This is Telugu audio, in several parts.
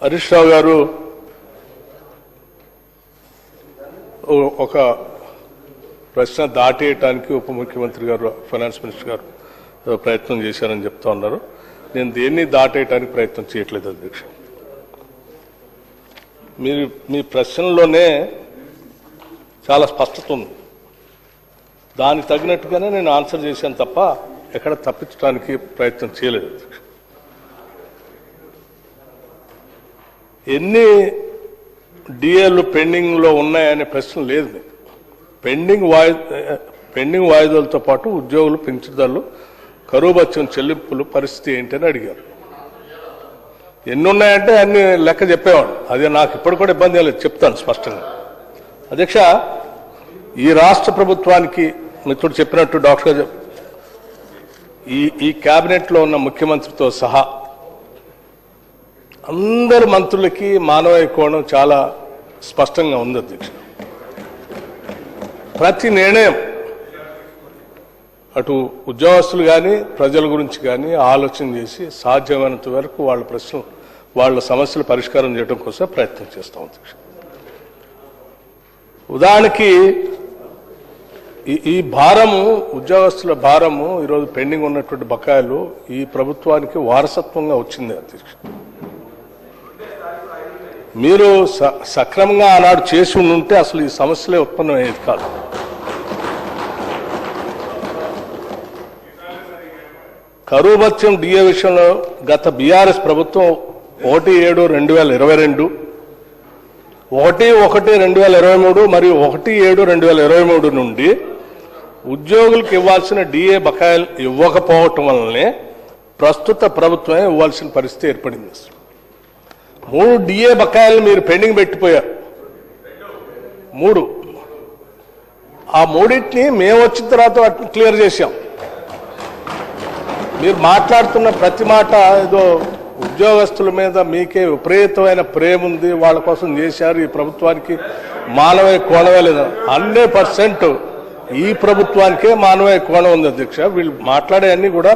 హరీష్ రావు గారు ఒక ప్రశ్న దాటేయటానికి ఉప ముఖ్యమంత్రి గారు ఫైనాన్స్ మినిస్టర్ గారు ప్రయత్నం చేశారని చెప్తా ఉన్నారు. నేను దేన్ని దాటేయటానికి ప్రయత్నం చేయట్లేదు అధ్యక్ష. మీరు మీ ప్రశ్నలోనే చాలా స్పష్టత ఉంది. దానికి తగినట్టుగానే నేను ఆన్సర్ చేశాను తప్ప ఎక్కడ తప్పించడానికి ప్రయత్నం చేయలేదు అధ్యక్ష. ఎన్ని డిఏలు పెండింగ్లో ఉన్నాయనే ప్రశ్న లేదు. మీకు పెండింగ్ వాయిదాలతో పాటు ఉద్యోగులు పెంచుదలలు కరువు భత్యం చెల్లింపులు పరిస్థితి ఏంటని అడిగారు. ఎన్ని ఉన్నాయంటే అన్ని లెక్క చెప్పేవాడు. అదే నాకు ఇప్పుడు కూడా ఇబ్బంది లేదు, చెప్తాను స్పష్టంగా. అధ్యక్ష, ఈ రాష్ట్ర ప్రభుత్వానికి మిత్రుడు చెప్పినట్టు డాక్టర్ ఈ కేబినెట్లో ఉన్న ముఖ్యమంత్రితో సహా అందరు మంత్రులకి మానవీయ కోణం చాలా స్పష్టంగా ఉంది అధ్యక్ష. ప్రతి నిర్ణయం అటు ఉద్యోగస్తులు కానీ ప్రజల గురించి కానీ ఆలోచన చేసి సాధ్యమైనంత వరకు వాళ్ళ సమస్యలు పరిష్కారం చేయడం కోసం ప్రయత్నం చేస్తాం అధ్యక్ష. ఉదాహరణకి ఈ భారము, ఉద్యోగస్తుల భారము, ఈరోజు పెండింగ్ ఉన్నటువంటి బకాయిలు ఈ ప్రభుత్వానికి వారసత్వంగా వచ్చింది అధ్యక్ష. మీరు సక్రమంగా ఆనాడు చేసి ఉంటే అసలు ఈ సమస్యలే ఉత్పన్నమయ్యేది కాదు. కరువు భత్యం డిఏ విషయంలో గత బీఆర్ఎస్ ప్రభుత్వం 1/7/2022, 1/1/2023 మరియు 1/7/2023 నుండి ఉద్యోగులకు ఇవ్వాల్సిన డిఏ బకాయిలు ఇవ్వకపోవటం వల్లనే ప్రస్తుత ప్రభుత్వమే ఇవ్వాల్సిన పరిస్థితి ఏర్పడింది. 3 డిఏ బకాయిలు మీరు పెండింగ్ పెట్టిపోయారు. 3 ఆ 3టిని మేము వచ్చిన తర్వాత వాటిని క్లియర్ చేశాం. మీరు మాట్లాడుతున్న ప్రతి మాట ఏదో ఉద్యోగస్తుల మీద మీకే విపరీతమైన ప్రేమ ఉంది, వాళ్ళ కోసం చేశారు, ఈ ప్రభుత్వానికి మానవీయ కోణమే లేదా. 100% ఈ ప్రభుత్వానికే మానవీయ కోణం ఉంది అధ్యక్ష. వీళ్ళు మాట్లాడే అన్ని కూడా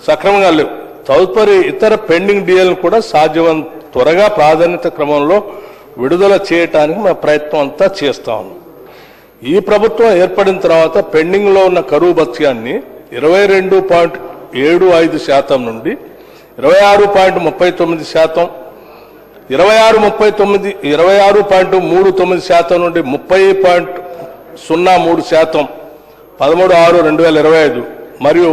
సక్రమంగా లేవు. తదుపరి ఇతర పెండింగ్ డిఏలను కూడా సాధ్యమైనంత త్వరగా ప్రాధాన్యత క్రమంలో విడుదల చేయడానికి మా ప్రయత్నం అంతా చేస్తాం. ఈ ప్రభుత్వం ఏర్పడిన తర్వాత పెండింగ్లో ఉన్న కరువు భత్యాన్ని 22.75% నుండి 26.39%, 26.39% నుండి 30.03%, 13/6/2025 మరియు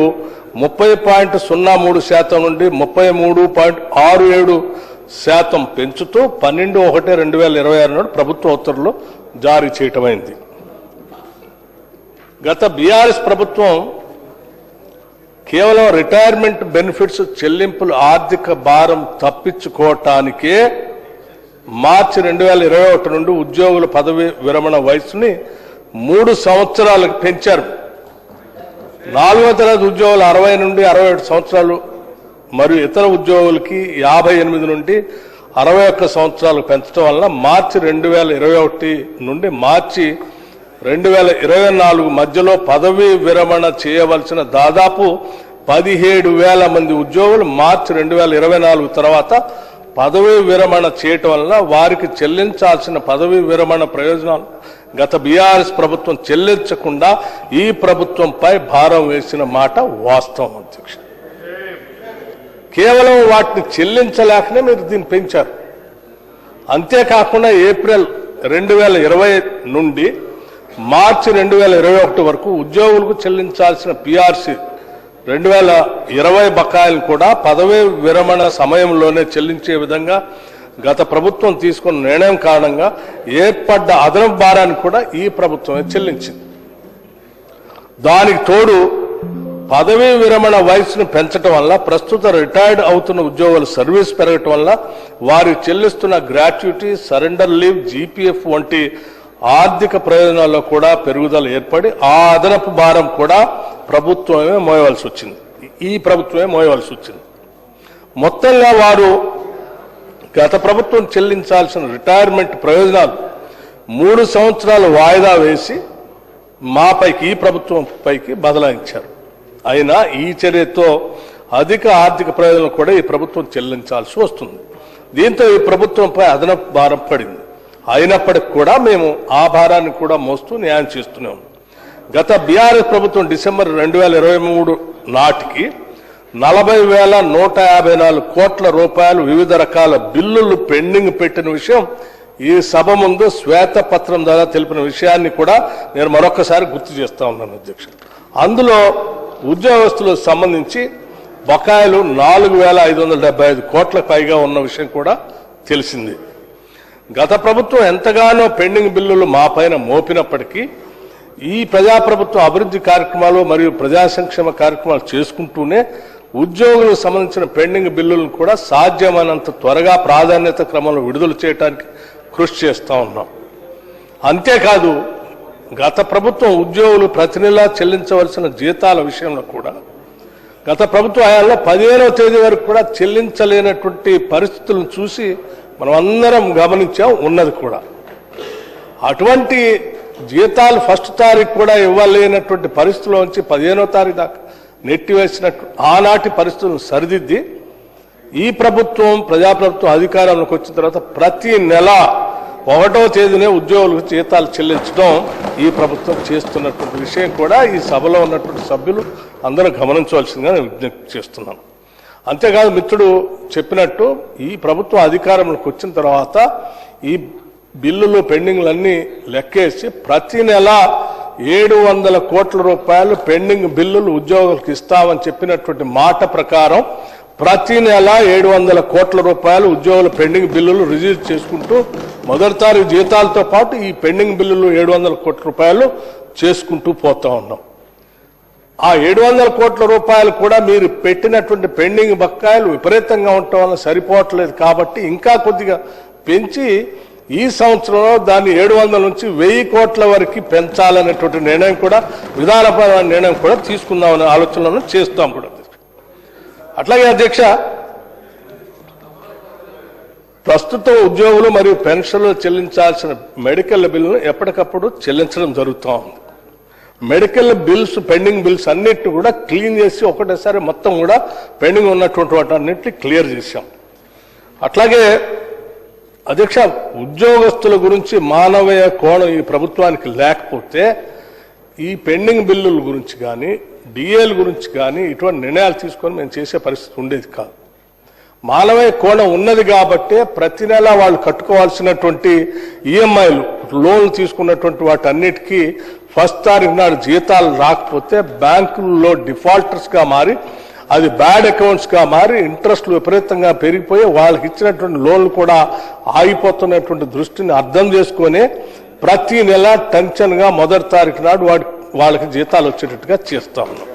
30.03% నుండి 33.67% పెంచుతూ 12/1/2026 నాడు ప్రభుత్వ ఉత్తర్వులు జారీ చేయటమైంది. గత బీఆర్ఎస్ ప్రభుత్వం కేవలం రిటైర్మెంట్ బెనిఫిట్స్ చెల్లింపులు ఆర్థిక భారం తప్పించుకోవటానికే మార్చి 2021 నుండి ఉద్యోగుల పదవి విరమణ వయసుని 3 సంవత్సరాలకు పెంచారు. 4వ తరగతి ఉద్యోగులు 60 నుండి 67 సంవత్సరాలు మరియు ఇతర ఉద్యోగులకి 58 నుండి 61 సంవత్సరాలు పెంచడం వల్ల మార్చి 2021 నుండి మార్చి 2024 మధ్యలో పదవీ విరమణ చేయవలసిన దాదాపు 17,000 మంది ఉద్యోగులు మార్చి 2024 తర్వాత పదవీ విరమణ చేయటం వల్ల వారికి చెల్లించాల్సిన పదవీ విరమణ ప్రయోజనాలు గత బీఆర్ఎస్ ప్రభుత్వం చెల్లించకుండా ఈ ప్రభుత్వంపై భారం వేసిన మాట వాస్తవం అధ్యక్ష. కేవలం వాటిని చెల్లించలేకనే మీరు దీన్ని పెంచారు. అంతేకాకుండా ఏప్రిల్ 2020 నుండి మార్చి 2021 వరకు ఉద్యోగులకు చెల్లించాల్సిన పిఆర్సి 2020 బకాయిలు కూడా పదవీ విరమణ సమయంలోనే చెల్లించే విధంగా గత ప్రభుత్వం తీసుకున్న నిర్ణయం కారణంగా ఏర్పడ్డ అదనపు భారాన్ని కూడా ఈ ప్రభుత్వమే చెల్లించింది. దానికి తోడు పదవీ విరమణ వయసును పెంచడం వల్ల ప్రస్తుత రిటైర్డ్ అవుతున్న ఉద్యోగుల సర్వీస్ పెరగటం వల్ల వారు చెల్లిస్తున్న గ్రాట్యుటీ, సరెండర్ లీవ్, జీపీఎఫ్ వంటి ఆర్థిక ప్రయోజనాల్లో కూడా పెరుగుదల ఏర్పడి ఆ అదనపు భారం కూడా ప్రభుత్వమే మోయవలసి వచ్చింది. ఈ ప్రభుత్వమే మోయవలసి వచ్చింది. మొత్తంగా వారు గత ప్రభుత్వం చెల్లించాల్సిన రిటైర్మెంట్ ప్రయోజనాలు 3 సంవత్సరాలు వాయిదా వేసి మాపైకి, ఈ ప్రభుత్వం పైకి బదలాయించారు. అయినా ఈ చర్యతో అధిక ఆర్థిక ప్రయోజనం కూడా ఈ ప్రభుత్వం చెల్లించాల్సి వస్తుంది. దీంతో ఈ ప్రభుత్వంపై అదనపు భారం పడింది. అయినప్పటికీ కూడా మేము ఆ భారాన్ని కూడా మోస్తూ న్యాయం చేస్తూనే ఉన్నాం. గత బీఆర్ఎస్ ప్రభుత్వం డిసెంబర్ 2023 నాటికి 40,154 కోట్ల రూపాయలు వివిధ రకాల బిల్లులు పెండింగ్ పెట్టిన విషయం ఈ సభ ముందు శ్వేతపత్రం ద్వారా తెలిపిన విషయాన్ని కూడా నేను మరొకసారి గుర్తు చేస్తా ఉన్నాను అధ్యక్ష. అందులో ఉద్యోగస్తులకు సంబంధించి బకాయిలు 4,575 కోట్లకు పైగా ఉన్న విషయం కూడా తెలిసింది. గత ప్రభుత్వం ఎంతగానో పెండింగ్ బిల్లులు మా పైన మోపినప్పటికీ ఈ ప్రజాప్రభుత్వం అభివృద్ధి కార్యక్రమాలు మరియు ప్రజా సంక్షేమ కార్యక్రమాలు చేసుకుంటూనే ఉద్యోగులకు సంబంధించిన పెండింగ్ బిల్లులను కూడా సాధ్యమైనంత త్వరగా ప్రాధాన్యత క్రమంలో విడుదల చేయడానికి కృషి చేస్తూ ఉన్నాం. అంతేకాదు గత ప్రభుత్వం ఉద్యోగులు ప్రతి నెలా చెల్లించవలసిన జీతాల విషయంలో కూడా గత ప్రభుత్వ హయాంలో 15వ తేదీ వరకు కూడా చెల్లించలేనటువంటి పరిస్థితులను చూసి మనం అందరం గమనించాం ఉన్నది కూడా. అటువంటి జీతాలు 1వ తారీఖు కూడా ఇవ్వలేనటువంటి పరిస్థితుల్లో నుంచి 15వ తారీఖు దాకా నెట్టివేసినట్టు ఆనాటి పరిస్థితులను సరిదిద్ది ఈ ప్రభుత్వం ప్రజాప్రభుత్వం అధికారంలోకి వచ్చిన తర్వాత ప్రతి నెల 1వ తేదీనే ఉద్యోగులకు జీతాలు చెల్లించడం ఈ ప్రభుత్వం చేస్తున్నటువంటి విషయం కూడా ఈ సభలో ఉన్నటువంటి సభ్యులు అందరూ గమనించవలసిందిగా నేను విజ్ఞప్తి చేస్తున్నాను. అంతేకాదు మిత్రుడు చెప్పినట్టు ఈ ప్రభుత్వం అధికారంలోకి వచ్చిన తర్వాత ఈ బిల్లులు పెండింగ్లన్నీ లెక్కేసి ప్రతి నెల 700 కోట్ల రూపాయలు పెండింగ్ బిల్లులు ఉద్యోగులకు ఇస్తామని చెప్పినటువంటి మాట ప్రకారం ప్రతి నెల 700 కోట్ల రూపాయలు ఉద్యోగుల పెండింగ్ బిల్లులు రిలీజ్ చేసుకుంటూ 1వ తారీఖు జీతాలతో పాటు ఈ పెండింగ్ బిల్లులు 700 కోట్ల రూపాయలు చేసుకుంటూ పోతా ఉన్నాం. ఆ 700 కోట్ల రూపాయలు కూడా మీరు పెట్టినటువంటి పెండింగ్ బకాయిలు విపరీతంగా ఉండటం వల్ల సరిపోవట్లేదు కాబట్టి ఇంకా కొద్దిగా పెంచి ఈ సంవత్సరంలో దాన్ని 700 నుంచి 1000 కోట్ల వరకు పెంచాలనేటువంటి నిర్ణయం కూడా విధానపరమైన నిర్ణయం కూడా తీసుకుందామనే ఆలోచనలను చేస్తాం కూడా. అట్లాగే అధ్యక్ష, ప్రస్తుతం ఉద్యోగులు మరియు పెన్షన్లు చెల్లించాల్సిన మెడికల్ బిల్లును ఎప్పటికప్పుడు చెల్లించడం జరుగుతూ ఉంది. మెడికల్ బిల్స్ పెండింగ్ బిల్స్ అన్నిటిని కూడా క్లీన్ చేసి ఒకటేసారి మొత్తం కూడా పెండింగ్ ఉన్నటువంటి వాటన్నిటిని క్లియర్ చేశాం. అట్లాగే అధ్యక్ష, ఉద్యోగస్తుల గురించి మానవీయ కోణం ఈ ప్రభుత్వానికి లేకపోతే ఈ పెండింగ్ బిల్లుల గురించి కానీ డిఏల గురించి కానీ ఇటువంటి నిర్ణయాలు తీసుకొని మేము చేసే పరిస్థితి ఉండేది కాదు. మానవీయ కోణం ఉన్నది కాబట్టే ప్రతి నెల వాళ్ళు కట్టుకోవాల్సినటువంటి ఈఎంఐలు లోన్లు తీసుకున్నటువంటి వాటన్నిటికీ 1వ తారీఖు నాడు జీతాలు రాకపోతే బ్యాంకుల్లో డిఫాల్టర్స్ గా మారి అది బ్యాడ్ అకౌంట్స్ గా మారి ఇంట్రెస్ట్లు విపరీతంగా పెరిగిపోయి వాళ్ళకి ఇచ్చినటువంటి లోన్లు కూడా ఆగిపోతున్నటువంటి దృష్టిని అర్థం చేసుకొని ప్రతి నెల టెన్షన్ గా 1వ తారీఖు నాడు వాళ్ళకి జీతాలు వచ్చేటట్టుగా చేస్తా ఉన్నాం.